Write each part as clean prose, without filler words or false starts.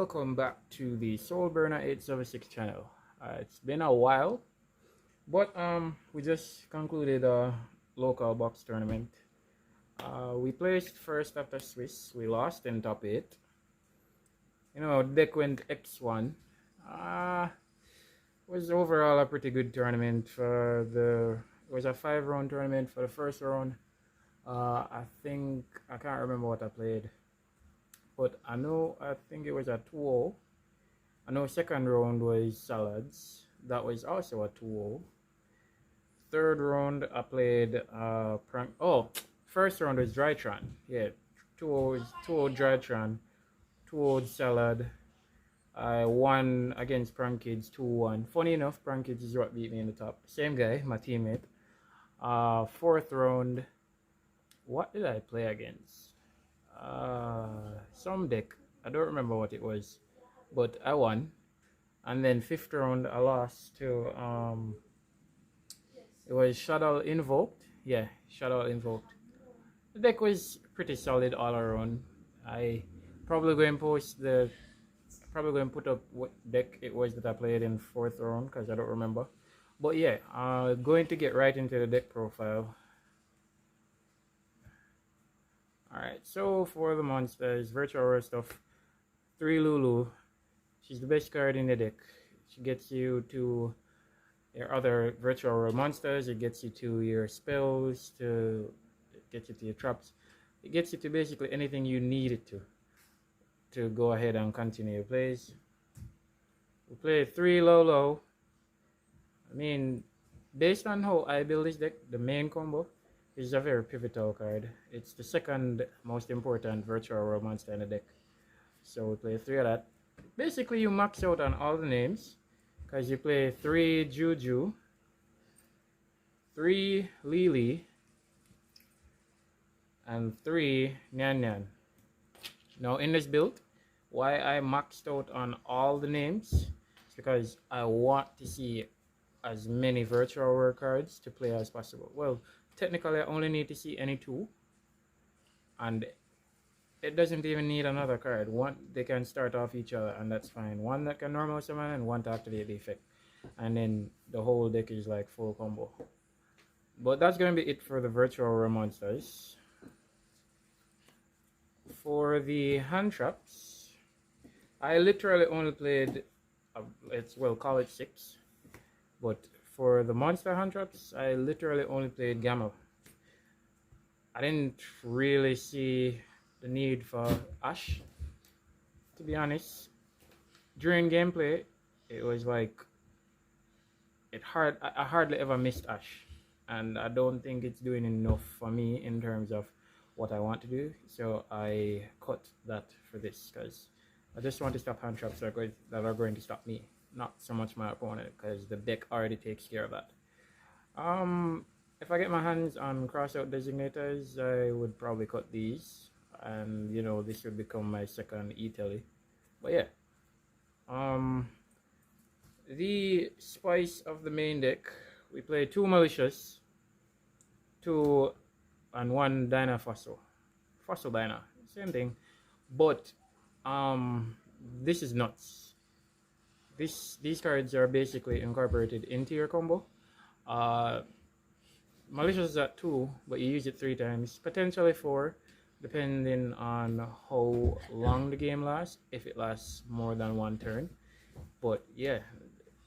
welcome back to the SoulBurner876 channel. It's been a while, but we just concluded a local box tournament. We placed first after Swiss. We lost in top 8. You know, deck went X-1. Was overall a pretty good tournament for the. It was a 5-round tournament for the first round. I think I can't remember what I played. But I think it was a 2-0. I know second round was salads. That was also a 2-0. Third round I played first round was Drytron. Yeah, 2-0 Drytron, 2-0 salad. I won against Prank Kids 2-1. Funny enough, Prank Kids is what beat me in the top. Same guy, my teammate. Fourth round, what did I play against? Some deck, I don't remember what it was, but I won. And then fifth round I lost to it was Shadow Invoked. Yeah, Shadow Invoked. The deck was pretty solid all around. I probably going to put up what deck it was that I played in fourth round because I don't remember. But yeah, going to get right into the deck profile. Alright, so for the monsters, Virtual Rare stuff, 3 Lulu. She's the best card in the deck. She gets you to your other Virtual Rare monsters, it gets you to your spells, it gets you to your traps. It gets you to basically anything you need it to go ahead and continue your plays. We play 3 Lolo. I mean, based on how I build this deck, the main combo is a very pivotal card. It's the second most important Virtual Rare monster in the deck. So we play 3 of that. Basically, you max out on all the names because you play 3 Juju, 3 Lily, and 3 Nyan Nyan. Now, in this build, why I maxed out on all the names is because I want to see as many Virtual Rare cards to play as possible. Well, technically, I only need to see any 2, and it doesn't even need another card. One, they can start off each other, and that's fine. One that can normal summon, and one to activate the effect, and then the whole deck is like full combo. But that's gonna be it for the Virtual Rare monsters. For the hand traps, I literally only played, call it 6. But for the monster hand traps, I literally only played Gamma. I didn't really see the need for Ash, to be honest. During gameplay, it was like I hardly ever missed Ash, and I don't think it's doing enough for me in terms of what I want to do. So I cut that for this because I just want to stop hand traps that are going to stop me, not so much my opponent, because the deck already takes care of that. If I get my hands on crossout designators, I would probably cut these, and you know, this would become my second E-Telly. But yeah, the spice of the main deck, we play 2 Malicious, 2 and 1 Dyna Fossil Dyna, same thing, but this is nuts. These cards are basically incorporated into your combo. Malicious is at 2, but you use it 3 times, potentially 4, depending on how long the game lasts, if it lasts more than 1 turn. But yeah,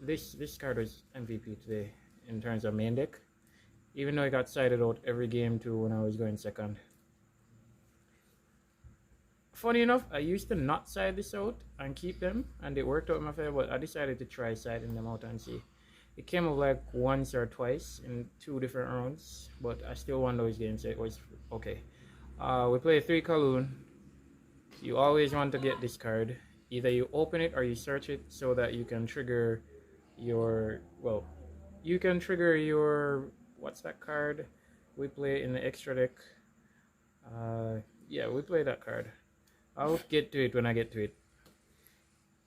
this card was MVP today in terms of main deck, even though I got sided out every game too when I was going second. Funny enough, I used to not side this out and keep them, and it worked out in my favor, but I decided to try siding them out and see. It came up like once or twice in 2 different rounds, but I still won those games, so it was okay. We play 3 Kaloon. You always want to get this card. Either you open it or you search it so that you can trigger your, what's that card we play in the extra deck? Yeah, we play that card. I'll get to it when I get to it.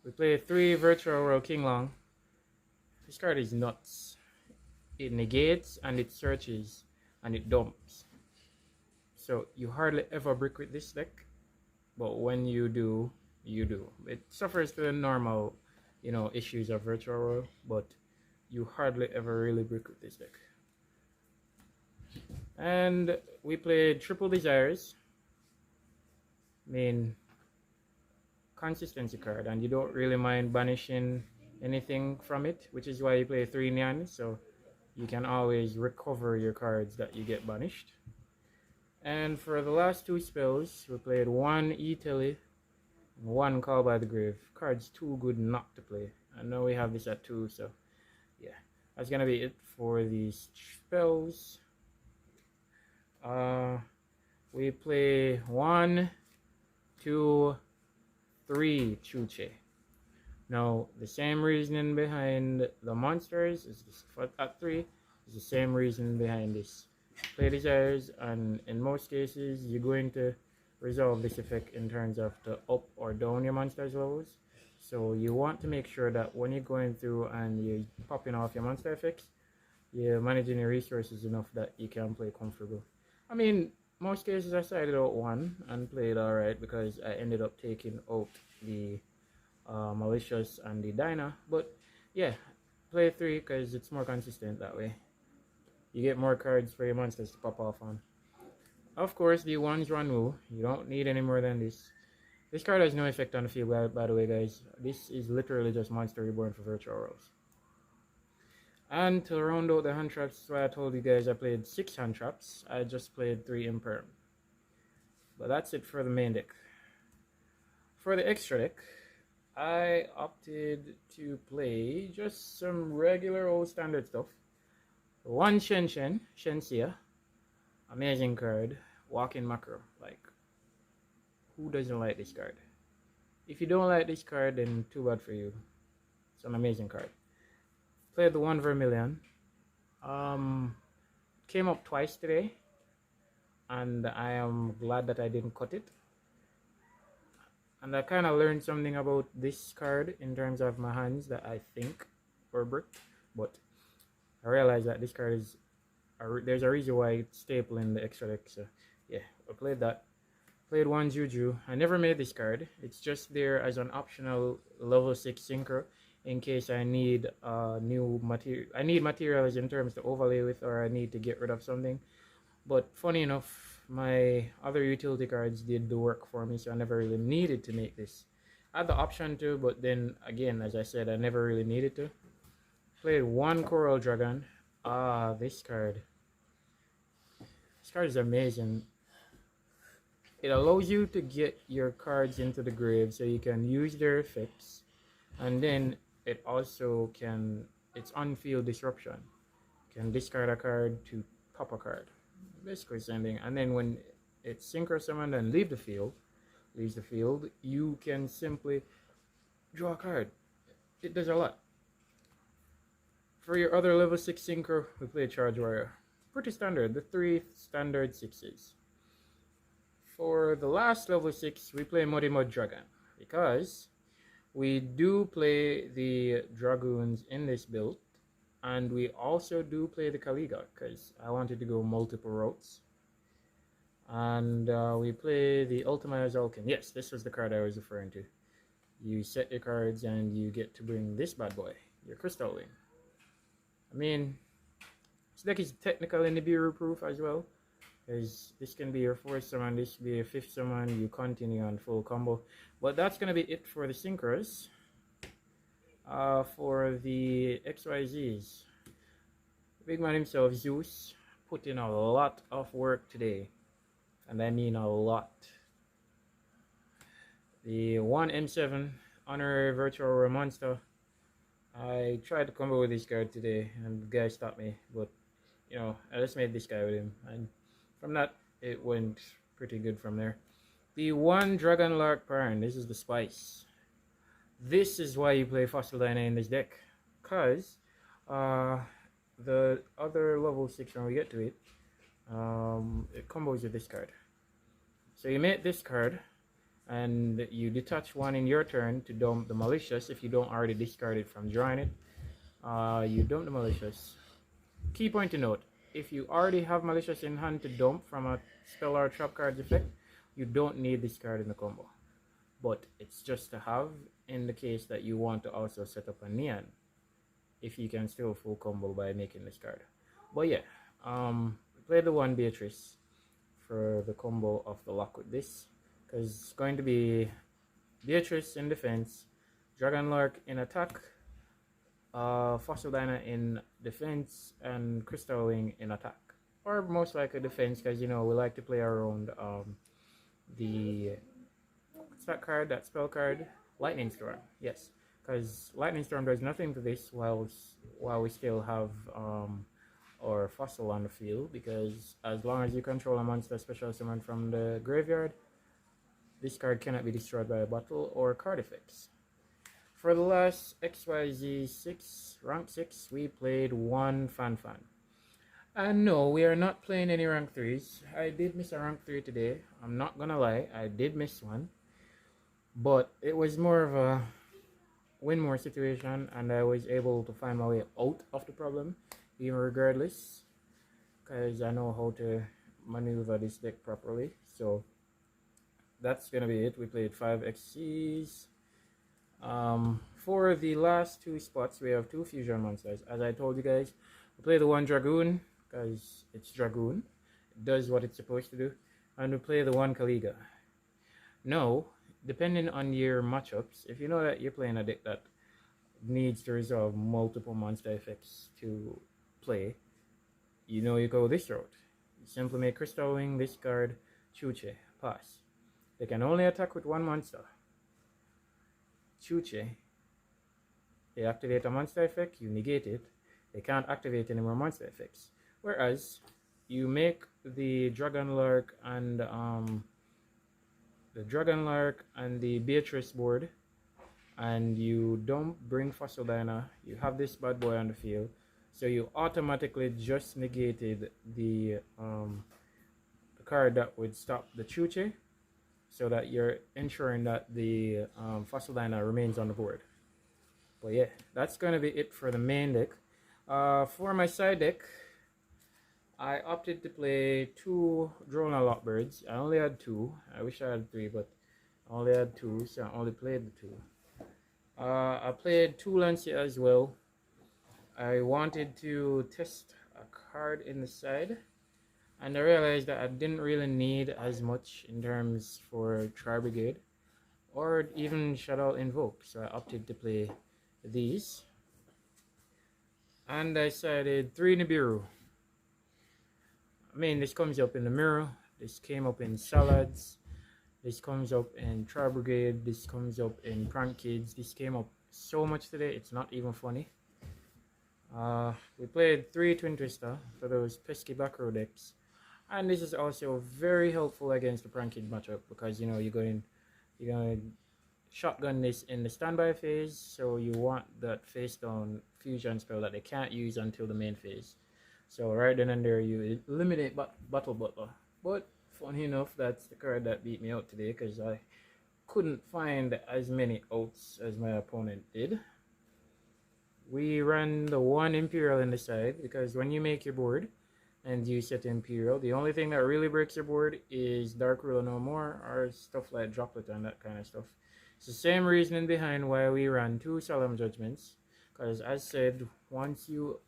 We play 3 Virtual Rare King Long. This card is nuts. It negates and it searches and it dumps. So you hardly ever brick with this deck, but when you do, you do. It suffers the normal, you know, issues of virtual roll, but you hardly ever really break with this deck. And we played Triple Desires, main consistency card, and you don't really mind banishing anything from it, which is why you play 3 Nyan, so you can always recover your cards that you get banished. And for the last 2 spells, we played 1 E-Telly and 1 Call by the Grave. Cards too good not to play. I know we have this at 2, so yeah. That's gonna be it for these spells. We play 1, 2, 3 Chuche. Now, the same reasoning behind the monsters is this, for at 3 is the same reason behind this. Play Desires, and in most cases, you're going to resolve this effect in terms of to up or down your monster's levels. So you want to make sure that when you're going through and you're popping off your monster effects, you're managing your resources enough that you can play comfortable. I mean, most cases I started out 1 and played alright because I ended up taking out the Malicious and the Dyna. But yeah, play 3 because it's more consistent that way. You get more cards for your monsters to pop off on. Of course, the 1's Ranwu. You don't need any more than this. This card has no effect on the field, by the way, guys. This is literally just Monster Reborn for virtual rolls. And to round out the hand traps, why I told you guys I played 6 hand traps. I just played 3 Imperm. But that's it for the main deck. For the extra deck, I opted to play just some regular old standard stuff. 1 Shenxia, amazing card, walking macro. Like, who doesn't like this card? If you don't like this card, then too bad for you. It's an amazing card. Played the 1 Vermilion. Came up twice today, and I am glad that I didn't cut it. And I kind of learned something about this card in terms of my hands that I think were bricked, but I realized that this card is there's a reason why it's staple in the extra deck. So yeah, I played that. Played 1 Juju. I never made this card. It's just there as an optional level 6 synchro in case I need new material. I need materials in terms to overlay with, or I need to get rid of something. But funny enough, my other utility cards did the work for me, so I never really needed to make this. I had the option to, but then again, as I said, I never really needed to. Played 1 Coral Dragon. This card. This card is amazing. It allows you to get your cards into the grave so you can use their effects. And then it also can, it's on-field disruption. You can discard a card to pop a card. Basically same thing. And then when it's synchro summoned and leaves the field, you can simply draw a card. It does a lot. For your other level 6 synchro, we play Charge Warrior. Pretty standard, the 3 standard 6s. For the last level 6, we play Muddy Mud Dragon, because we do play the Dragoons in this build, and we also do play the Kaliga, because I wanted to go multiple routes. And we play the Ultima Zalkin. Yes, this was the card I was referring to. You set your cards and you get to bring this bad boy, your Crystal Wing. I mean, this deck is technically Nibiru proof as well, because this can be your 4th summon, this can be your 5th summon, you continue on full combo. But that's going to be it for the synchros. For the XYZs, big man himself, Zeus, put in a lot of work today, and I mean a lot. The 1 M7 Honorary Virtual Monster. I tried to combo with this card today, and the guy stopped me, but you know, I just made this guy with him, and from that, it went pretty good from there. The 1 Dragon Lark Parn, this is the spice. This is why you play Fossil Dyna in this deck, because the other level 6, when we get to it, it combos with this card. So you make this card, and you detach 1 in your turn to dump the Malicious if you don't already discard it from drawing it. You dump the Malicious. Key point to note, if you already have Malicious in hand to dump from a spell or trap card's effect, you don't need this card in the combo. but it's just to have in the case that you want to also set up a neon, if you can still full combo by making this card. But yeah, play the one Beatrice for the combo of the lock with this, because it's going to be Beatrice in defense, Dragonlark in attack, Fossil Dyna in defense, and Crystal Wing in attack. Or most likely defense, because you know we like to play around the what's that card? That spell card, Lightning Storm. Yes, because Lightning Storm does nothing to this while we still have or Fossil on the field, because as long as you control a monster special summon from the graveyard, this card cannot be destroyed by a battle or card effects. For the last XYZ 6, rank 6, we played one Fan. And no, we are not playing any rank 3s. I did miss a rank 3 today. I'm not gonna lie, I did miss one. But it was more of a win more situation, and I was able to find my way out of the problem, even regardless, because I know how to maneuver this deck properly. So that's gonna be it. We played 5 XCs. For the last 2 spots, we have 2 fusion monsters. As I told you guys, we play the one Dragoon because it's Dragoon. It does what it's supposed to do. And we play the one Kaliga. Now, depending on your matchups, if you know that you're playing a deck that needs to resolve multiple monster effects to play, you know you go this route. You simply make Crystal Wing, discard, Chuche, pass. They can only attack with one monster. Chuche, they activate a monster effect, you negate it. They can't activate any more monster effects. Whereas, you make the Dragonlark and the Beatrice board, and you don't bring Fossil Dyna, you have this bad boy on the field, so you automatically just negated the card that would stop the Chuche, so that you're ensuring that the Fossil Dyna remains on the board. But yeah, that's going to be it for the main deck. For my side deck, I opted to play 2 Drona Lockbirds. I only had 2. I wish I had 3, but I only had 2, so I only played the 2. I played 2 Lancia as well. I wanted to test a card in the side, and I realized that I didn't really need as much in terms for Tri Brigade or even Shadow Invoke, so I opted to play these. And I decided 3 Nibiru. I mean, this comes up in the mirror, this came up in Salads, this comes up in Tri Brigade, this comes up in Prank Kids. This came up so much today, it's not even funny. We played 3 Twin Twister for those pesky back row decks. And this is also very helpful against the Prank Kid matchup, because you know you're going to shotgun this in the standby phase, so you want that face down fusion spell that they can't use until the main phase. So right then and there you eliminate Battle Butler. But funny enough, that's the card that beat me out today, because I couldn't find as many outs as my opponent did. We ran the 1 Imperial in the side, because when you make your board and you set Imperial, the only thing that really breaks your board is Dark Ruler No More or stuff like Droplet and that kind of stuff. It's the same reasoning behind why we ran 2 Solemn Judgments, because as said, once you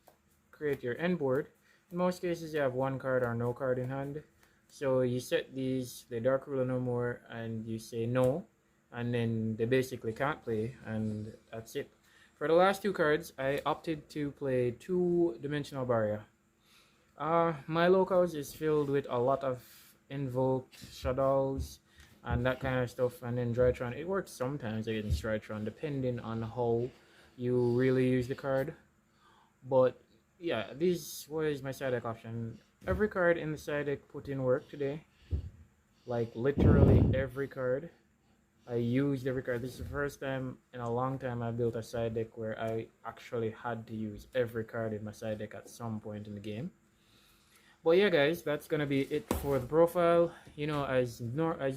create your end board, in most cases you have 1 card or no card in hand. So you set these, the Dark Ruler No More, and you say no, and then they basically can't play, and that's it. For the last 2 cards, I opted to play 2 Dimensional Barrier. My locals is filled with a lot of invoked shadows and that kind of stuff, and then Drytron. It works sometimes against Drytron depending on how you really use the card. But yeah, this was my side deck option. Every card in the side deck put in work today. Like literally every card. I used every card. This is the first time in a long time I built a side deck where I actually had to use every card in my side deck at some point in the game. But yeah guys, that's gonna be it for the profile. You know, as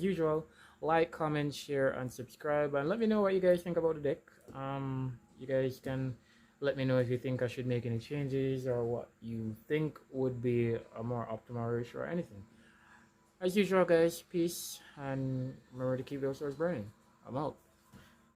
usual, like, comment, share, and subscribe, and let me know what you guys think about the deck. You guys can let me know if you think I should make any changes, or what you think would be a more optimal ratio or anything. As usual guys, peace, and remember to keep those swords burning. I'm out.